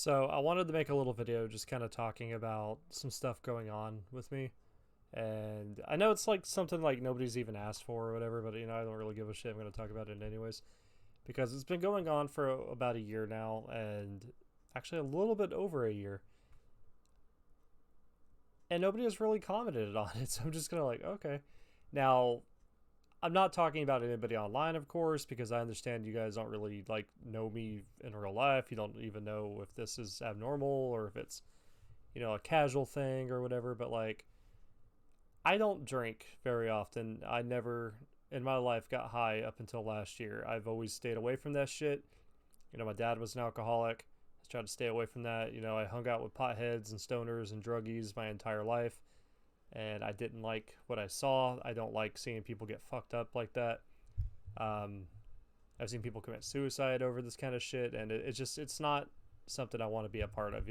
So I wanted to make a little video just kind of talking about some stuff going on with me. And I know it's like something like nobody's even asked for or whatever, but I don't really give a shit. I'm going to talk about it anyways because it's been going on for about a year now and actually a little bit over a year. And nobody has really commented on it. So I'm just going to like, okay. Now, I'm not talking about anybody online, of course, because I understand you guys don't really like know me in real life. You don't even know if this is abnormal or if it's, a casual thing or whatever, but like I don't drink very often. I never in my life got high up until last year. I've always stayed away from that shit. My dad was an alcoholic. I tried to stay away from that. I hung out with potheads and stoners and druggies my entire life, and I didn't like what I saw. I don't like seeing people get fucked up like that. Um, I've seen people commit suicide over this kind of shit, and it's not something I want to be a part of,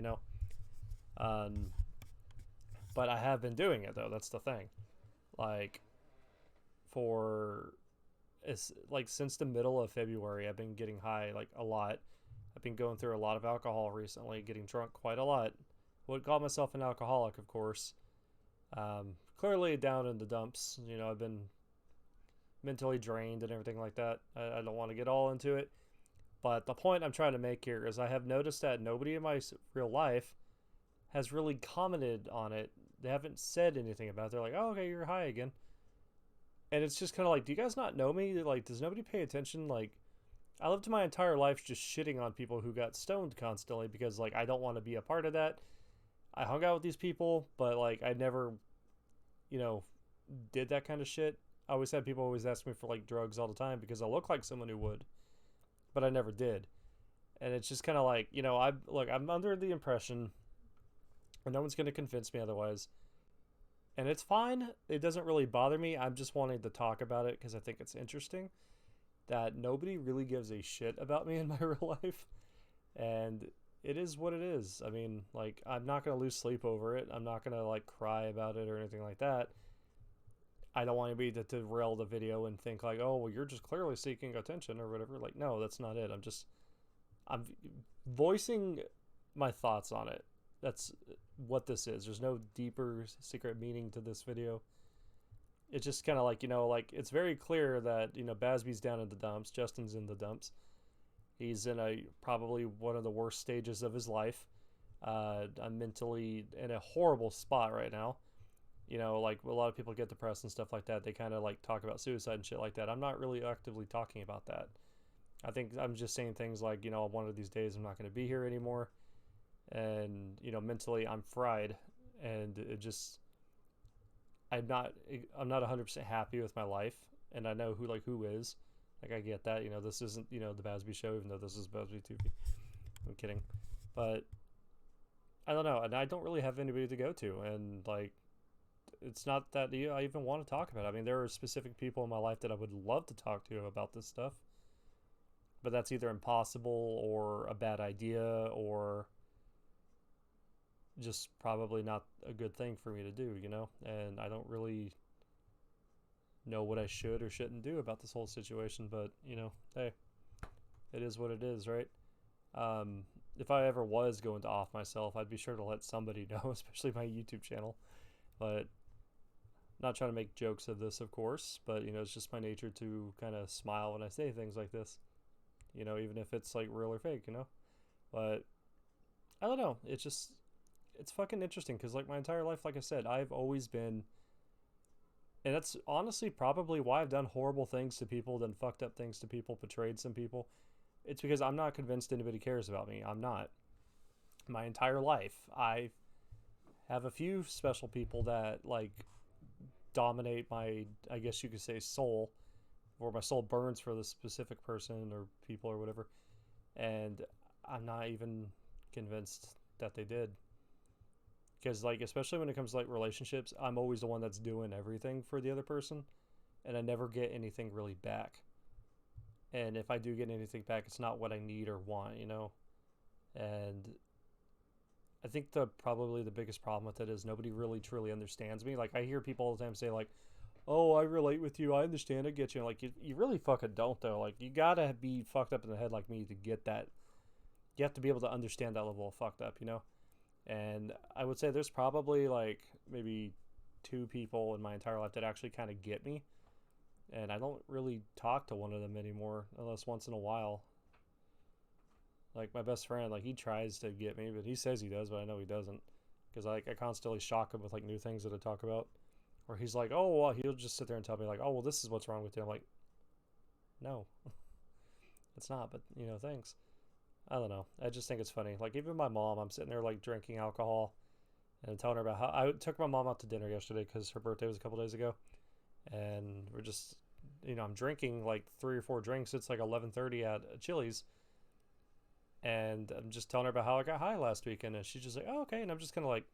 Um, but I have been doing it though. That's the thing. Like for it's like since the middle of February, I've been getting high like a lot. I've been going through a lot of alcohol recently, getting drunk quite a lot. Would call myself an alcoholic, of course. Clearly down in the dumps. I've been mentally drained and everything like that. I don't want to get all into it. But the point I'm trying to make here is I have noticed that nobody in my real life has really commented on it. They haven't said anything about it. They're like, oh, okay, you're high again. And it's just kind of like, do you guys not know me? Like, does nobody pay attention? Like, I lived my entire life just shitting on people who got stoned constantly because, like, I don't want to be a part of that. I hung out with these people, but, like, I never, you know, did that kind of shit. I always had people always ask me for, like, drugs all the time because I look like someone who would, but I never did. And it's just kind of like, I'm under the impression, and no one's going to convince me otherwise. And it's fine. It doesn't really bother me. I'm just wanting to talk about it because I think it's interesting that nobody really gives a shit about me in my real life. And it is what it is. I mean, like, I'm not going to lose sleep over it. I'm not going to, like, cry about it or anything like that. I don't want anybody to derail the video and think, like, oh, well, you're just clearly seeking attention or whatever. Like, no, that's not it. I'm voicing my thoughts on it. That's what this is. There's no deeper secret meaning to this video. It's just kind of like, like it's very clear that, Bazzbe's down in the dumps. Justin's in the dumps. He's in probably one of the worst stages of his life. I'm mentally in a horrible spot right now. Like a lot of people get depressed and stuff like that. They kind of like talk about suicide and shit like that. I'm not really actively talking about that. I think I'm just saying things like, one of these days I'm not going to be here anymore. And, mentally I'm fried. And it just, I'm not 100% happy with my life. And I know who is. Like, I get that. This isn't, the Bazzbe show, even though this is Bazzbe TV. I'm kidding. But I don't know. And I don't really have anybody to go to. And, like, it's not that I even want to talk about it. I mean, there are specific people in my life that I would love to talk to about this stuff. But that's either impossible or a bad idea or just probably not a good thing for me to do, And I don't really know what I should or shouldn't do about this whole situation, but, hey, it is what it is, right? If I ever was going to off myself, I'd be sure to let somebody know, especially my YouTube channel. But not trying to make jokes of this, of course, but, it's just my nature to kind of smile when I say things like this, even if it's like real or fake, But I don't know. It's fucking interesting because, like, my entire life, like I said, I've always been, and that's honestly probably why I've done horrible things to people, done fucked up things to people, betrayed some people. It's because I'm not convinced anybody cares about me. I'm not. My entire life, I have a few special people that, like, dominate my, I guess you could say, soul, or my soul burns for the specific person or people or whatever. And I'm not even convinced that they did. Because, like, especially when it comes to, like, relationships, I'm always the one that's doing everything for the other person, and I never get anything really back. And if I do get anything back, it's not what I need or want, And I think probably the biggest problem with it is nobody really truly understands me. Like, I hear people all the time say, like, oh, I relate with you, I understand, I get you. Like, you really fucking don't, though. Like, you gotta be fucked up in the head like me to get that you have to be able to understand that level of fucked up, you know. And I would say there's probably like maybe two people in my entire life that actually kind of get me, and I don't really talk to one of them anymore unless once in a while. Like my best friend, like he tries to get me, but he says he does, but I know he doesn't, because I constantly shock him with like new things that I talk about, or he's like, oh well, he'll just sit there and tell me like, oh well, this is what's wrong with you. I'm like, no, it's not, but you know, thanks. I don't know. I just think it's funny. Like even my mom, I'm sitting there like drinking alcohol and telling her about how I took my mom out to dinner yesterday because her birthday was a couple days ago, and we're just, you know, I'm drinking like 3 or 4 drinks. It's like 11:30 at Chili's, and I'm just telling her about how I got high last weekend, and she's just like, "Oh, okay." And I'm just kind of like,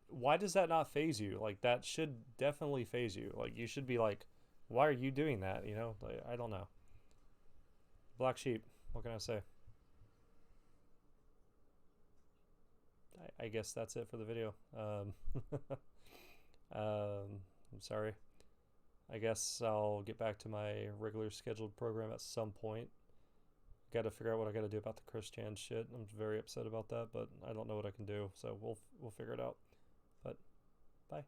"Why does that not phase you? Like that should definitely phase you. Like you should be like, why are you doing that? You know? Like I don't know. Black sheep. What can I say? I guess that's it for the video. I'm sorry. I guess I'll get back to my regular scheduled program at some point. Got to figure out what I got to do about the Christian shit. I'm very upset about that, but I don't know what I can do. So we'll figure it out. But bye.